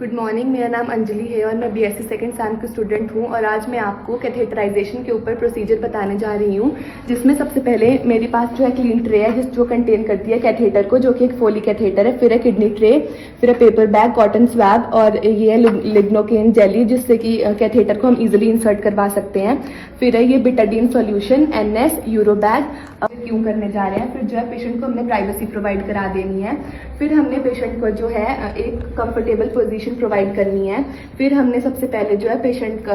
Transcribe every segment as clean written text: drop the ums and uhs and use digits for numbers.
Good morning, मेरा नाम अंजलि है और मैं बीएससी सेकंड सेम की स्टूडेंट हूँ। और आज मैं आपको कैथेटराइजेशन के ऊपर प्रोसीजर बताने जा रही हूँ, जिसमें सबसे पहले मेरे पास जो है क्लीन ट्रे है जो कंटेन करती है कैथेटर को, जो कि एक फोली कैथेटर है। फिर है किडनी ट्रे, फिर है पेपर बैग, कॉटन स्वैब और ये है लिग्नोकेन जेली, जिससे कि कैथेटर को हम इजिली इंसर्ट करवा सकते हैं। फिर है ये Betadine solution, NS, euro bag. अब क्यों करने जा रहे हैं, फिर जो है पेशेंट को हमने प्राइवेसी प्रोवाइड करा देनी है। फिर हमने पेशेंट को जो है एक कंफर्टेबल पोजीशन प्रोवाइड करनी है। फिर हमने सबसे पहले जो है पेशेंट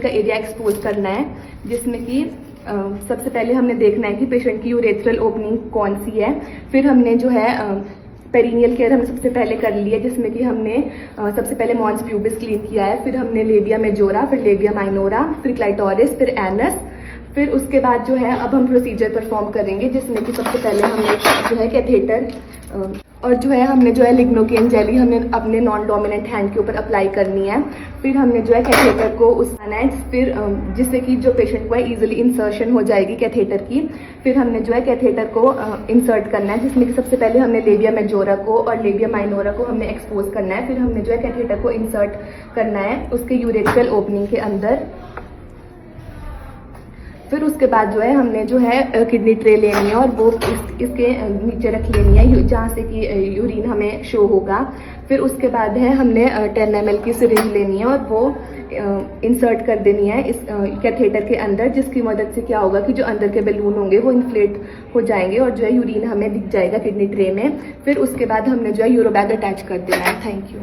का एरिया एक्सपोज करना है, जिसमें कि सबसे पहले हमने देखना है कि पेशेंट की यूरेथ्रल ओपनिंग कौन सी है। फिर हमने जो है पेरिनियल केयर हमने सबसे पहले कर ली है, जिसमें कि हमने सबसे पहले मॉन्स प्यूबिस क्लीन किया है। फिर हमने लेबिया मेजोरा, फिर लेबिया माइनोरा, फिर क्लाइटोरिस, फिर एनस। फिर उसके बाद जो है अब हम प्रोसीजर परफॉर्म करेंगे, जिसमें कि सबसे पहले हमने जो है कैथेटर और जो है हमने जो है लिग्नोकेन जेली हमने अपने नॉन डोमिनेंट हैंड के ऊपर अप्लाई करनी है। फिर हमने जो है कैथेटर को उठाना है, फिर जिससे कि जो पेशेंट को है इजीली इंसर्शन हो जाएगी कैथेटर की। फिर हमने जो है कैथेटर को इंसर्ट करना है, जिसमें कि सबसे पहले हमने लेबिया मेजोरा को और लेबिया माइनोरा को हमने एक्सपोज करना है। फिर हमने जो है कैथेटर को इंसर्ट करना है उसके यूरेथ्रल ओपनिंग के अंदर। फिर उसके बाद जो है हमने जो है किडनी ट्रे लेनी है और वो इसके नीचे रख लेनी है, जहाँ से कि यूरिन हमें शो होगा। फिर उसके बाद है हमने 10 ml की सिरिंज लेनी है और वो इंसर्ट कर देनी है इस कैथेटर के अंदर, जिसकी मदद से क्या होगा कि जो अंदर के बैलून होंगे वो इन्फ्लेट हो जाएंगे और जो है यूरिन हमें दिख जाएगा किडनी ट्रे में। फिर उसके बाद हमने जो है यूरो बैग अटैच कर देना है। Thank you.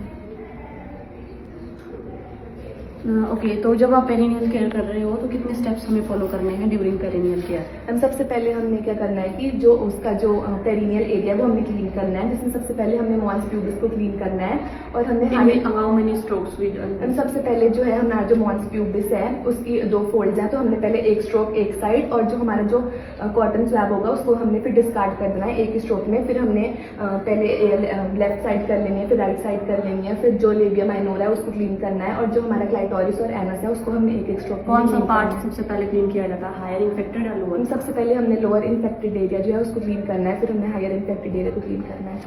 ओके, तो जब आप पेरिनियल केयर कर रहे हो तो कितने स्टेप्स हमें फॉलो करने हैं ड्यूरिंग पेरिनियल केयर? हम सबसे पहले हमने क्या करना है कि जो उसका जो पेरिनियल एरिया वो हमने क्लीन करना है, जिसमें सबसे पहले हमने मॉन्स प्यूबिस को क्लीन करना है। और हमने हाउ मेनी स्ट्रोक्स विद? हम सबसे पहले जो है हमारा जो मॉन्स प्यूबिस है उसकी 2 फोल्ड्स हैं, तो हमने पहले एक स्ट्रोक एक साइड, और जो हमारा जो कॉटन स्वैब होगा उसको हमने फिर डिस्कार्ड कर देना है एक स्ट्रोक में। फिर हमने पहले लेफ्ट साइड कर लेनी है, फिर राइट साइड कर लेनी है। फिर जो लेबिया माइनोरा है उसको क्लीन करना है, और जो हमारा क्लाइटोरिस और एनस है उसको हमने एक स्ट्रोक। कौन सा पार्ट सबसे पहले क्लीन किया जाता है, हायर इन्फेक्टेड या लोअर? सबसे पहले हमने लोअर इन्फेक्टेड एरिया जो है उसको क्लीन करना है, फिर हमने हायर इन्फेक्टेड एरिया को क्लीन करना है।